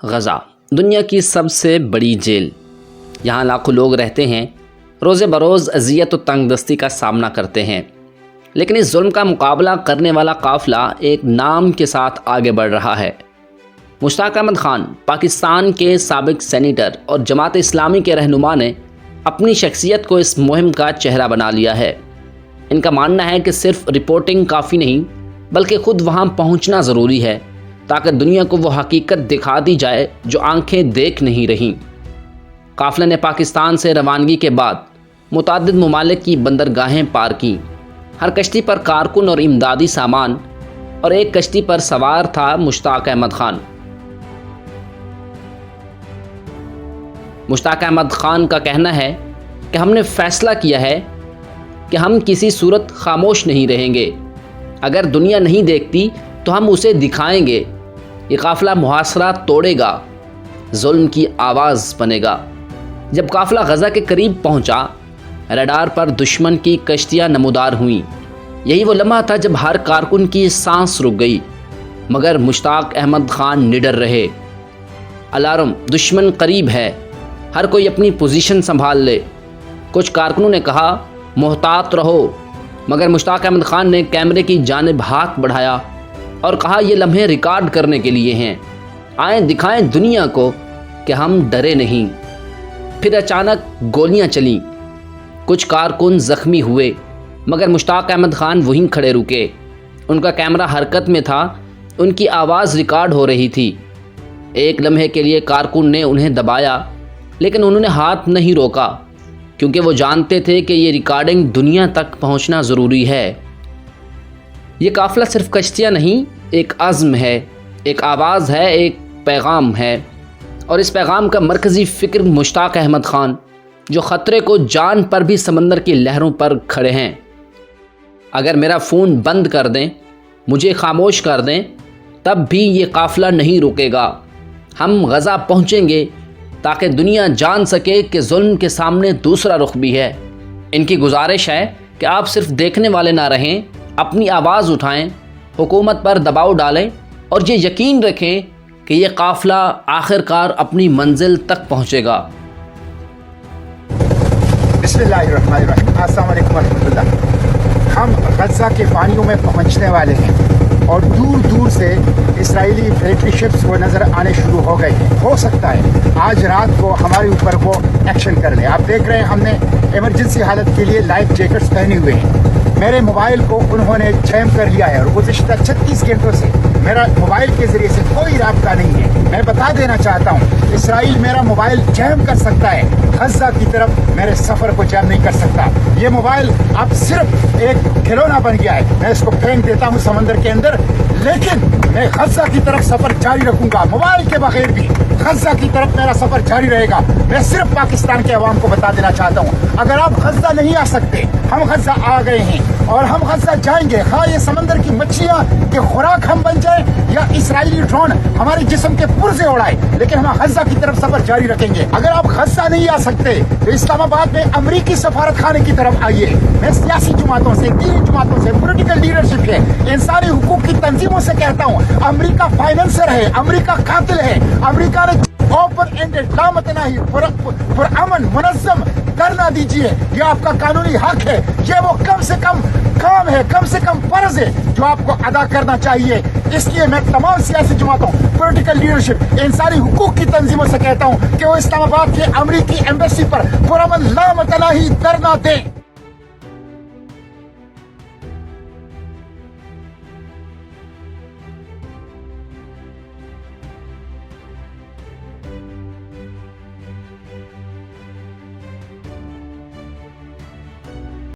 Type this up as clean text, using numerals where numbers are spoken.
غزہ دنیا کی سب سے بڑی جیل۔ یہاں لاکھوں لوگ رہتے ہیں، روز بروز اذیت و تنگ دستی کا سامنا کرتے ہیں، لیکن اس ظلم کا مقابلہ کرنے والا قافلہ ایک نام کے ساتھ آگے بڑھ رہا ہے۔ مشتاق احمد خان پاکستان کے سابق سینیٹر اور جماعت اسلامی کے رہنما نے اپنی شخصیت کو اس مہم کا چہرہ بنا لیا ہے۔ ان کا ماننا ہے کہ صرف رپورٹنگ کافی نہیں، بلکہ خود وہاں پہنچنا ضروری ہے تاکہ دنیا کو وہ حقیقت دکھا دی جائے جو آنکھیں دیکھ نہیں رہیں۔ قافلے نے پاکستان سے روانگی کے بعد متعدد ممالک کی بندرگاہیں پار کیں۔ ہر کشتی پر کارکن اور امدادی سامان، اور ایک کشتی پر سوار تھا مشتاق احمد خان۔ مشتاق احمد خان کا کہنا ہے کہ ہم نے فیصلہ کیا ہے کہ ہم کسی صورت خاموش نہیں رہیں گے۔ اگر دنیا نہیں دیکھتی تو ہم اسے دکھائیں گے۔ یہ قافلہ محاصرہ توڑے گا، ظلم کی آواز بنے گا۔ جب قافلہ غزہ کے قریب پہنچا، ریڈار پر دشمن کی کشتیاں نمودار ہوئیں۔ یہی وہ لمحہ تھا جب ہر کارکن کی سانس رک گئی، مگر مشتاق احمد خان نڈر رہے۔ الارم، دشمن قریب ہے، ہر کوئی اپنی پوزیشن سنبھال لے۔ کچھ کارکنوں نے کہا محتاط رہو، مگر مشتاق احمد خان نے کیمرے کی جانب ہاتھ بڑھایا اور کہا یہ لمحے ریکارڈ کرنے کے لیے ہیں، آئیں دکھائیں دنیا کو کہ ہم ڈرے نہیں۔ پھر اچانک گولیاں چلیں، کچھ کارکن زخمی ہوئے، مگر مشتاق احمد خان وہیں کھڑے رکے۔ ان کا کیمرہ حرکت میں تھا، ان کی آواز ریکارڈ ہو رہی تھی۔ ایک لمحے کے لیے کارکن نے انہیں دبایا، لیکن انہوں نے ہاتھ نہیں روکا، کیونکہ وہ جانتے تھے کہ یہ ریکارڈنگ دنیا تک پہنچنا ضروری ہے۔ یہ قافلہ صرف کشتیاں نہیں، ایک عزم ہے، ایک آواز ہے، ایک پیغام ہے، اور اس پیغام کا مرکزی فکر مشتاق احمد خان، جو خطرے کو جان پر بھی سمندر کی لہروں پر کھڑے ہیں۔ اگر میرا فون بند کر دیں، مجھے خاموش کر دیں، تب بھی یہ قافلہ نہیں رکے گا۔ ہم غزہ پہنچیں گے تاکہ دنیا جان سکے کہ ظلم کے سامنے دوسرا رخ بھی ہے۔ ان کی گزارش ہے کہ آپ صرف دیکھنے والے نہ رہیں، اپنی آواز اٹھائیں، حکومت پر دباؤ ڈالیں، اور یہ یقین رکھیں کہ یہ قافلہ آخرکار اپنی منزل تک پہنچے گا۔ بسم اللہ الرحمن الرحیم۔ السلام علیکم ورحمۃ اللہ۔ ہم غزہ کے پانیوں میں پہنچنے والے ہیں اور دور دور سے اسرائیلی ملٹری شپس وہ نظر آنے شروع ہو گئے ہیں۔ ہو سکتا ہے آج رات کو ہمارے اوپر وہ ایکشن کر لیں۔ آپ دیکھ رہے ہیں ہم نے ایمرجنسی حالت کے لیے لائف جیکٹس پہنے ہوئے ہیں۔ میرے موبائل کو انہوں نے جیم کر لیا ہے اور گزشتہ 36 گھنٹوں سے میرا موبائل کے ذریعے سے کوئی رابطہ نہیں ہے۔ میں بتا دینا چاہتا ہوں اسرائیل میرا موبائل جیم کر سکتا ہے، غزہ کی طرف میرے سفر کو جیم نہیں کر سکتا۔ یہ موبائل اب صرف ایک کھلونا بن گیا ہے، میں اس کو پھینک دیتا ہوں سمندر کے اندر، لیکن میں غزہ کی طرف سفر جاری رکھوں گا۔ موبائل کے بغیر بھی غزہ کی طرف میرا سفر جاری رہے گا۔ میں صرف پاکستان کے عوام کو بتا دینا چاہتا ہوں اگر آپ غزہ نہیں آ سکتے، ہم غزہ آ گئے ہیں اور ہم غزہ جائیں گے، خواہ یہ سمندر کی مچھلیاں کے خوراک ہم بن جائیں یا اسرائیلی ڈرون ہمارے جسم کے پرزے اڑائے، لیکن ہم غزہ کی طرف سفر جاری رکھیں گے۔ اگر آپ غزہ نہیں آ سکتے تو اسلام آباد میں امریکی سفارت خانے کی طرف آئیے۔ میں سیاسی جماعتوں سے، دینی جماعتوں سے، پولیٹیکل لیڈرشپ ہے، انسانی حقوق کی تنظیموں سے کہتا ہوں امریکہ فائننسر ہے، امریکہ قاتل ہے۔ امریکہ نے اوپن اینڈڈ لامتناہی پرامن منظم کرنا دیجیے، یہ آپ کا قانونی حق ہے، یہ وہ کم سے کم کام ہے، کم سے کم فرض ہے جو آپ کو ادا کرنا چاہیے۔ اس لیے میں تمام سیاسی جماعتوں، پولیٹیکل لیڈرشپ، انسانی حقوق کی تنظیموں سے کہتا ہوں کہ وہ اسلام آباد کے امریکی ایمبیسی پر پرامن لامتناہی دھرنا دیں۔